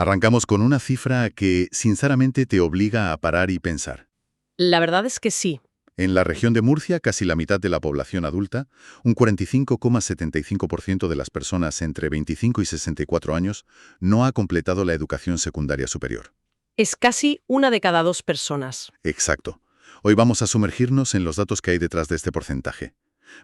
Arrancamos con una cifra que, sinceramente, te obliga a parar y pensar. La verdad es que sí. En la región de Murcia, casi la mitad de la población adulta, un 45,75% de las personas entre 25 y 64 años, no ha completado la educación secundaria superior. Es casi una de cada dos personas. Exacto. Hoy vamos a sumergirnos en los datos que hay detrás de este porcentaje.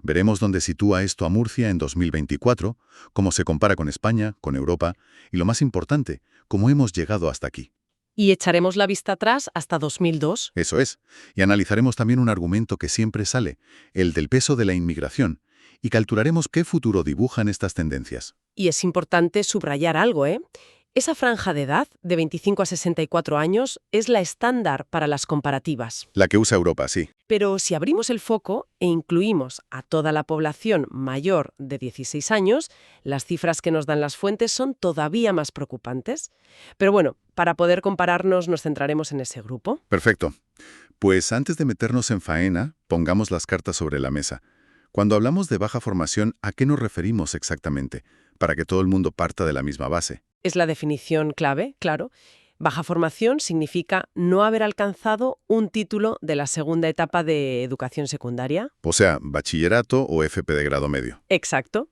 Veremos dónde sitúa esto a Murcia en 2024, cómo se compara con España, con Europa, y lo más importante, cómo hemos llegado hasta aquí. Y echaremos la vista atrás hasta 2002. Eso es. Y analizaremos también un argumento que siempre sale, el del peso de la inmigración, y calcularemos qué futuro dibujan estas tendencias. Y es importante subrayar algo, ¿eh? Esa franja de edad, de 25 a 64 años, es la estándar para las comparativas. La que usa Europa, sí. Pero si abrimos el foco e incluimos a toda la población mayor de 16 años, las cifras que nos dan las fuentes son todavía más preocupantes. Pero bueno, para poder compararnos nos centraremos en ese grupo. Perfecto. Pues antes de meternos en faena, pongamos las cartas sobre la mesa. Cuando hablamos de baja formación, ¿a qué nos referimos exactamente? Para que todo el mundo parta de la misma base. Es la definición clave, claro. Baja formación significa no haber alcanzado un título de la segunda etapa de educación secundaria. O sea, bachillerato o FP de grado medio. Exacto.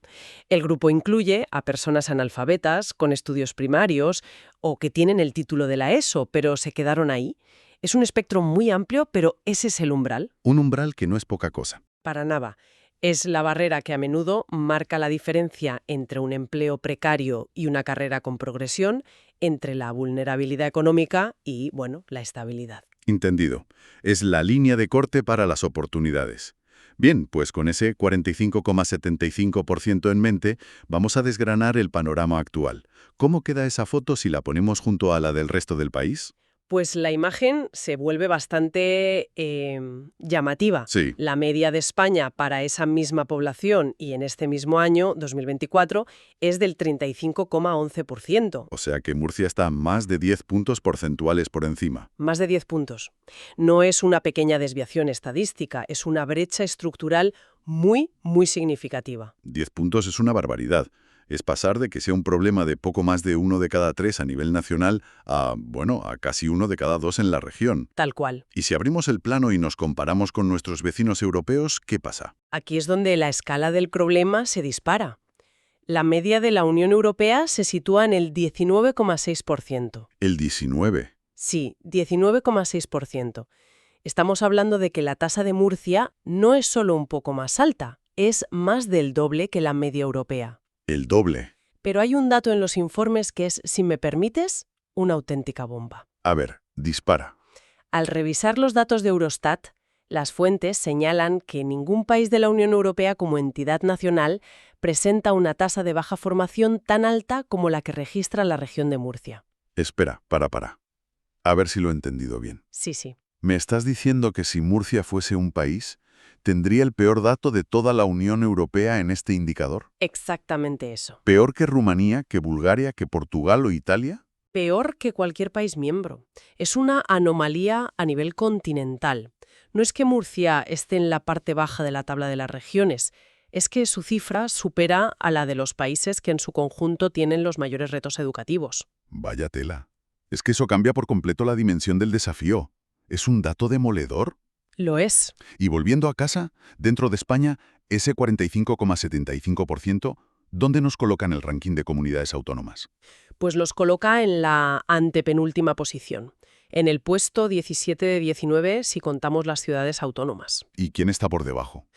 El grupo incluye a personas analfabetas, con estudios primarios o que tienen el título de la ESO, pero se quedaron ahí. Es un espectro muy amplio, pero ese es el umbral. Un umbral que no es poca cosa. Para nada. Es la barrera que a menudo marca la diferencia entre un empleo precario y una carrera con progresión, entre la vulnerabilidad económica y, bueno, la estabilidad. Entendido. Es la línea de corte para las oportunidades. Bien, pues con ese 45,75% en mente, vamos a desgranar el panorama actual. ¿Cómo queda esa foto si la ponemos junto a la del resto del país? Pues la imagen se vuelve bastante llamativa. Sí. La media de España para esa misma población y en este mismo año, 2024, es del 35,11%. O sea que Murcia está más de 10 puntos porcentuales por encima. Más de 10 puntos. No es una pequeña desviación estadística, es una brecha estructural muy, muy significativa. 10 puntos es una barbaridad. Es pasar de que sea un problema de poco más de 1 de cada 3 a nivel nacional a, bueno, a casi 1 de cada 2 en la región. Tal cual. Y si abrimos el plano y nos comparamos con nuestros vecinos europeos, ¿qué pasa? Aquí es donde la escala del problema se dispara. La media de la Unión Europea se sitúa en el 19,6%. El 19. Sí, 19,6%. Estamos hablando de que la tasa de Murcia no es solo un poco más alta, es más del doble que la media europea. El doble. Pero hay un dato en los informes que es, si me permites, una auténtica bomba. A ver, dispara. Al revisar los datos de Eurostat, las fuentes señalan que ningún país de la Unión Europea como entidad nacional presenta una tasa de baja formación tan alta como la que registra la región de Murcia. Espera, para. A ver si lo he entendido bien. Sí. ¿Me estás diciendo que si Murcia fuese un país, tendría el peor dato de toda la Unión Europea en este indicador? Exactamente eso. ¿Peor que Rumanía, que Bulgaria, que Portugal o Italia? Peor que cualquier país miembro. Es una anomalía a nivel continental. No es que Murcia esté en la parte baja de la tabla de las regiones, es que su cifra supera a la de los países que en su conjunto tienen los mayores retos educativos. Vaya tela. Es que eso cambia por completo la dimensión del desafío. ¿Es un dato demoledor? Lo es. Y volviendo a casa, dentro de España, ese 45,75%, ¿dónde nos coloca en el ranking de comunidades autónomas? Pues los coloca en la antepenúltima posición, en el puesto 17 de 19 si contamos las ciudades autónomas. ¿Y quién está por debajo?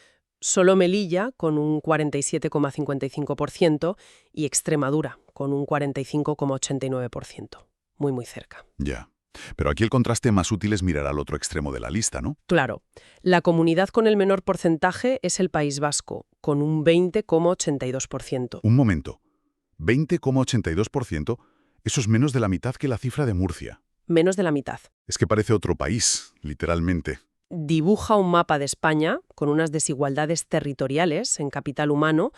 Solo Melilla, con un 47,55%, y Extremadura, con un 45,89%. Muy, muy cerca. Ya. Pero aquí el contraste más útil es mirar al otro extremo de la lista, ¿no? Claro. La comunidad con el menor porcentaje es el País Vasco, con un 20,82%. Un momento. 20,82%, eso es menos de la mitad que la cifra de Murcia. Menos de la mitad. Es que parece otro país, literalmente. Dibuja un mapa de España con unas desigualdades territoriales en capital humano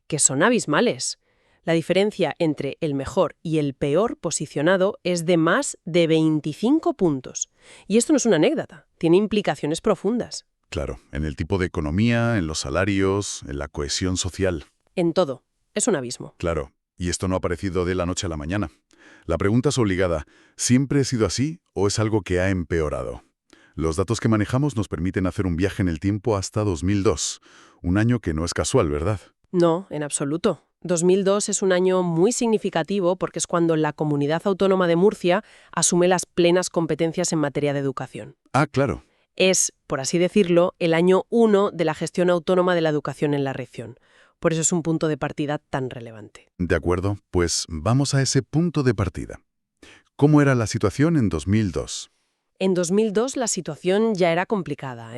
que son abismales. La diferencia entre el mejor y el peor posicionado es de más de 25 puntos. Y esto no es una anécdota, tiene implicaciones profundas. Claro, en el tipo de economía, en los salarios, en la cohesión social. En todo. Es un abismo. Claro, y esto no ha aparecido de la noche a la mañana. La pregunta es obligada. ¿Siempre ha sido así o es algo que ha empeorado? Los datos que manejamos nos permiten hacer un viaje en el tiempo hasta 2002, un año que no es casual, ¿verdad? No, en absoluto. 2002 es un año muy significativo porque es cuando la Comunidad Autónoma de Murcia asume las plenas competencias en materia de educación. Ah, claro. Es, por así decirlo, el año 1 de la gestión autónoma de la educación en la región. Por eso es un punto de partida tan relevante. De acuerdo, pues vamos a ese punto de partida. ¿Cómo era la situación en 2002? En 2002 la situación ya era complicada,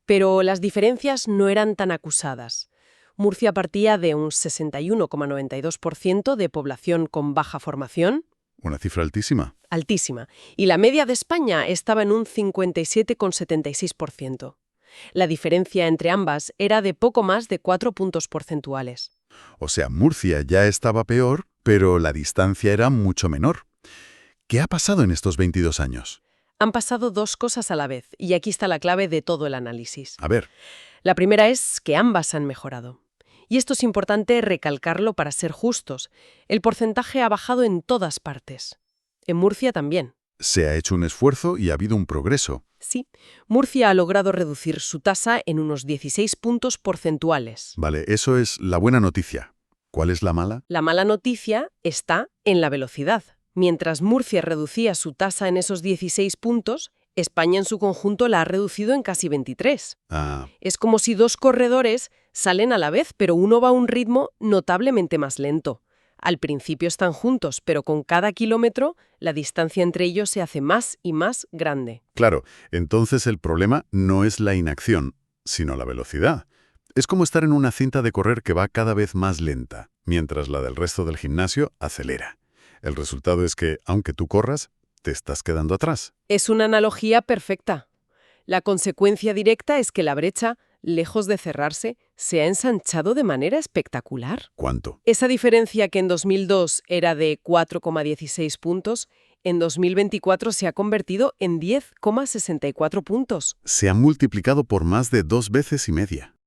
pero las diferencias no eran tan acusadas. Murcia partía de un 61,92% de población con baja formación, Una cifra altísima. altísima, y la media de España estaba en un 57,76%. La diferencia entre ambas era de poco más de 4 puntos porcentuales. O sea, Murcia ya estaba peor, pero la distancia era mucho menor. ¿Qué ha pasado en estos 22 años? Han pasado dos cosas a la vez, y aquí está la clave de todo el análisis. A ver, La primera es que ambas han mejorado. Y esto es importante recalcarlo para ser justos. El porcentaje ha bajado en todas partes. En Murcia también. se ha hecho un esfuerzo y ha habido un progreso. Sí, Murcia ha logrado reducir su tasa en unos 16 puntos porcentuales. Vale, eso es la buena noticia. ¿Cuál es la mala? La mala noticia está en la velocidad. Mientras Murcia reducía su tasa en esos 16 puntos, España en su conjunto la ha reducido en casi 23. Ah, Es como si dos corredores salen a la vez, pero uno va a un ritmo notablemente más lento. Al principio están juntos, pero con cada kilómetro la distancia entre ellos se hace más y más grande. claro, entonces el problema no es la inacción, sino la velocidad. Es como estar en una cinta de correr que va cada vez más lenta, mientras la del resto del gimnasio acelera. El resultado es que, aunque tú corras, te estás quedando atrás. Es una analogía perfecta. La consecuencia directa es que la brecha, lejos de cerrarse, se ha ensanchado de manera espectacular. ¿Cuánto? Esa diferencia que en 2002 era de 4,16 puntos, en 2024 se ha convertido en 10,64 puntos. Se ha multiplicado por más de 2,5 veces.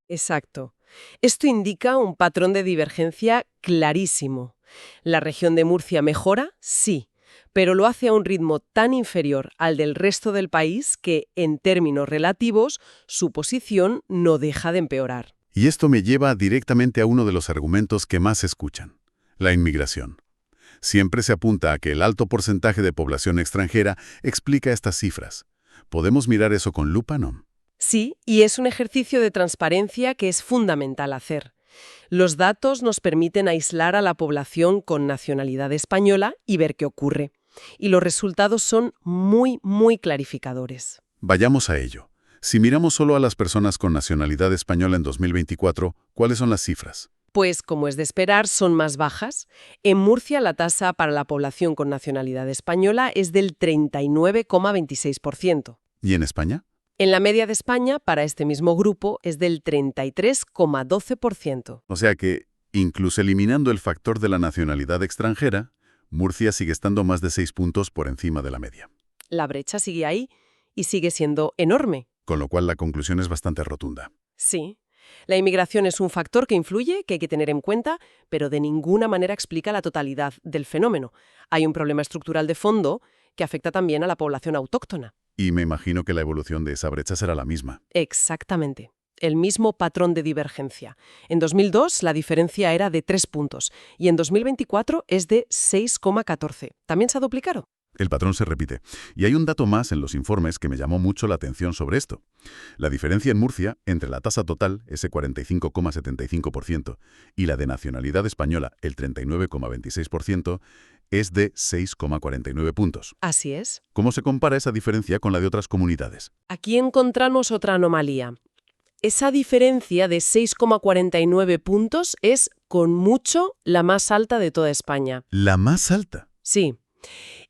Exacto. Esto indica un patrón de divergencia clarísimo. ¿La región de Murcia mejora? Sí, pero lo hace a un ritmo tan inferior al del resto del país que, en términos relativos, su posición no deja de empeorar. Y esto me lleva directamente a uno de los argumentos que más se escuchan, la inmigración. Siempre se apunta a que el alto porcentaje de población extranjera explica estas cifras. ¿Podemos mirar eso con lupa, no? Sí, y es un ejercicio de transparencia que es fundamental hacer. Los datos nos permiten aislar a la población con nacionalidad española y ver qué ocurre. Y los resultados son muy, muy clarificadores. Vayamos a ello. Si miramos solo a las personas con nacionalidad española en 2024, ¿cuáles son las cifras? Pues, como es de esperar, son más bajas. En Murcia, la tasa para la población con nacionalidad española es del 39,26%. ¿Y en España? En la media de España, para este mismo grupo, es del 33,12%. O sea que, incluso eliminando el factor de la nacionalidad extranjera, Murcia sigue estando más de 6 puntos por encima de la media. La brecha sigue ahí y sigue siendo enorme. Con lo cual la conclusión es bastante rotunda. Sí. La inmigración es un factor que influye, que hay que tener en cuenta, pero de ninguna manera explica la totalidad del fenómeno. Hay un problema estructural de fondo que afecta también a la población autóctona. Y me imagino que la evolución de esa brecha será la misma. Exactamente. El mismo patrón de divergencia. En 2002 la diferencia era de 3 puntos y en 2024 es de 6,14. ¿También se ha duplicado? El patrón se repite. Y hay un dato más en los informes que me llamó mucho la atención sobre esto. La diferencia en Murcia entre la tasa total, ese 45,75%, y la de nacionalidad española, el 39,26%, es de 6,49 puntos. Así es. ¿Cómo se compara esa diferencia con la de otras comunidades? Aquí encontramos otra anomalía. Esa diferencia de 6,49 puntos es, con mucho, la más alta de toda España. La más alta. Sí.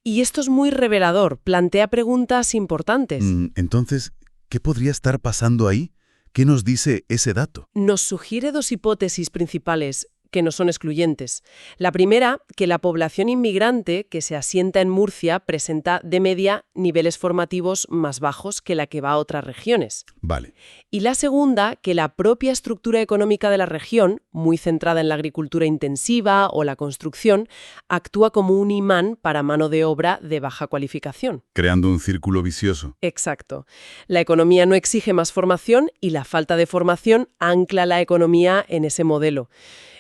Y esto es muy revelador, plantea preguntas importantes. Entonces, ¿qué podría estar pasando ahí? ¿Qué nos dice ese dato? Nos sugiere dos hipótesis principales que no son excluyentes. La primera, que la población inmigrante que se asienta en Murcia presenta de media niveles formativos más bajos que la que va a otras regiones. Vale. Y la segunda, que la propia estructura económica de la región, muy centrada en la agricultura intensiva o la construcción, actúa como un imán para mano de obra de baja cualificación. Creando un círculo vicioso. Exacto. La economía no exige más formación y la falta de formación ancla la economía en ese modelo.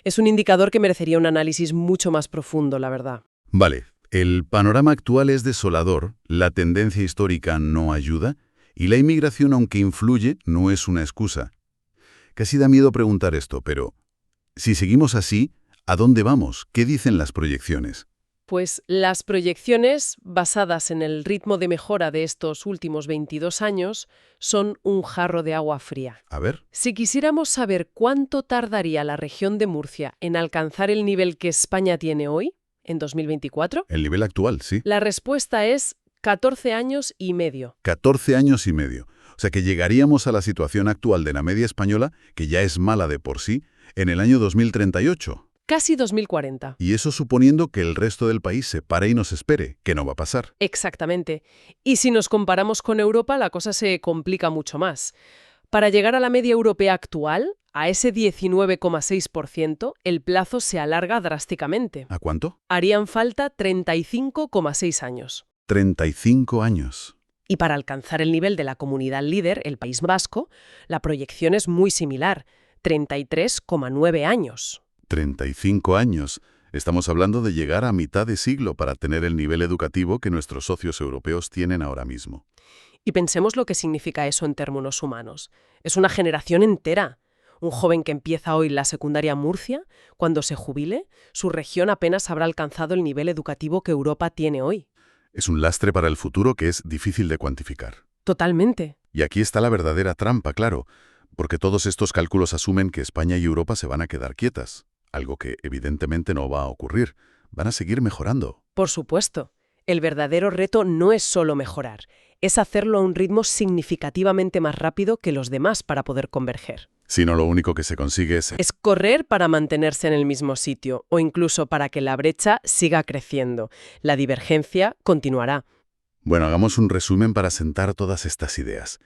Es un indicador que merecería un análisis mucho más profundo, la verdad. Vale. El panorama actual es desolador, la tendencia histórica no ayuda y la inmigración, aunque influye, no es una excusa. Casi da miedo preguntar esto, pero si seguimos así, ¿a dónde vamos? ¿Qué dicen las proyecciones? Pues las proyecciones, basadas en el ritmo de mejora de estos últimos 22 años, son un jarro de agua fría. A ver. Si quisiéramos saber cuánto tardaría la región de Murcia en alcanzar el nivel que España tiene hoy, en 2024, El nivel actual, sí. la respuesta es 14 años y medio. 14 años y medio. O sea que llegaríamos a la situación actual de la media española, que ya es mala de por sí, en el año 2038. Casi 2040. Y eso suponiendo que el resto del país se pare y nos espere, que no va a pasar. Exactamente. Y si nos comparamos con Europa, la cosa se complica mucho más. Para llegar a la media europea actual, a ese 19,6%, el plazo se alarga drásticamente. ¿A cuánto? Harían falta 35,6 años. 35 años. Y para alcanzar el nivel de la comunidad líder, el País Vasco, la proyección es muy similar, 33,9 años. 35 años. Estamos hablando de llegar a mitad de siglo para tener el nivel educativo que nuestros socios europeos tienen ahora mismo. Y pensemos lo que significa eso en términos humanos. Es una generación entera. Un joven que empieza hoy la secundaria en Murcia, cuando se jubile, su región apenas habrá alcanzado el nivel educativo que Europa tiene hoy. Es un lastre para el futuro que es difícil de cuantificar. Totalmente. Y aquí está la verdadera trampa, claro, porque todos estos cálculos asumen que España y Europa se van a quedar quietas, algo que evidentemente no va a ocurrir. Van a seguir mejorando. Por supuesto. El verdadero reto no es solo mejorar, es hacerlo a un ritmo significativamente más rápido que los demás para poder converger. Si no, lo único que se consigue Es correr para mantenerse en el mismo sitio o incluso para que la brecha siga creciendo. La divergencia continuará. Bueno, hagamos un resumen para sentar todas estas ideas.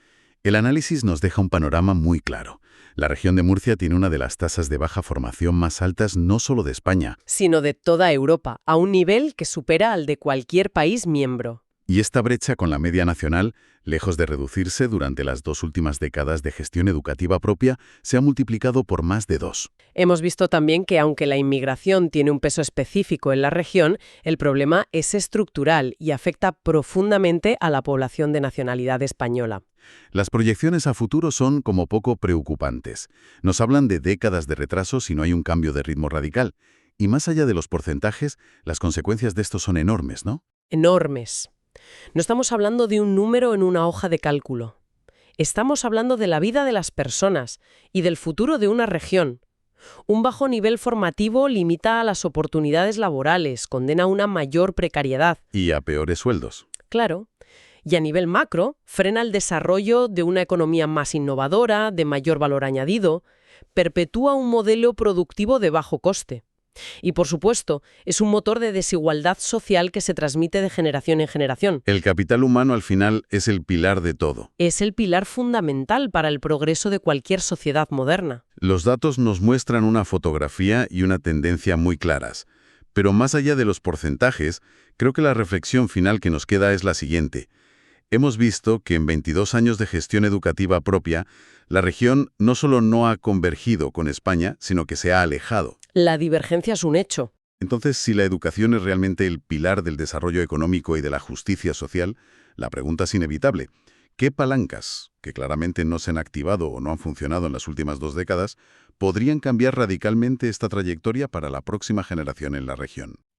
El análisis nos deja un panorama muy claro. La región de Murcia tiene una de las tasas de baja formación más altas no solo de España. Sino de toda Europa, a un nivel que supera al de cualquier país miembro. Y esta brecha con la media nacional, lejos de reducirse durante las 2 últimas décadas de gestión educativa propia, se ha multiplicado por más de 2. Hemos visto también que aunque la inmigración tiene un peso específico en la región, el problema es estructural y afecta profundamente a la población de nacionalidad española. Las proyecciones a futuro son como poco preocupantes. Nos hablan de décadas de retraso si no hay un cambio de ritmo radical. Y más allá de los porcentajes, las consecuencias de esto son enormes, ¿no? Enormes. No estamos hablando de un número en una hoja de cálculo. Estamos hablando de la vida de las personas y del futuro de una región. Un bajo nivel formativo limita a las oportunidades laborales, condena a una mayor precariedad. Y a peores sueldos. Claro. Y a nivel macro, frena el desarrollo de una economía más innovadora, de mayor valor añadido, perpetúa un modelo productivo de bajo coste. Y, por supuesto, es un motor de desigualdad social que se transmite de generación en generación. El capital humano al final es el pilar de todo. Es el pilar fundamental para el progreso de cualquier sociedad moderna. Los datos nos muestran una fotografía y una tendencia muy claras. Pero más allá de los porcentajes, creo que la reflexión final que nos queda es la siguiente. Hemos visto que en 22 años de gestión educativa propia, la región no solo no ha convergido con España, sino que se ha alejado. La divergencia es un hecho. Entonces, si la educación es realmente el pilar del desarrollo económico y de la justicia social, la pregunta es inevitable. ¿Qué palancas, que claramente no se han activado o no han funcionado en las últimas 2 décadas, podrían cambiar radicalmente esta trayectoria para la próxima generación en la región?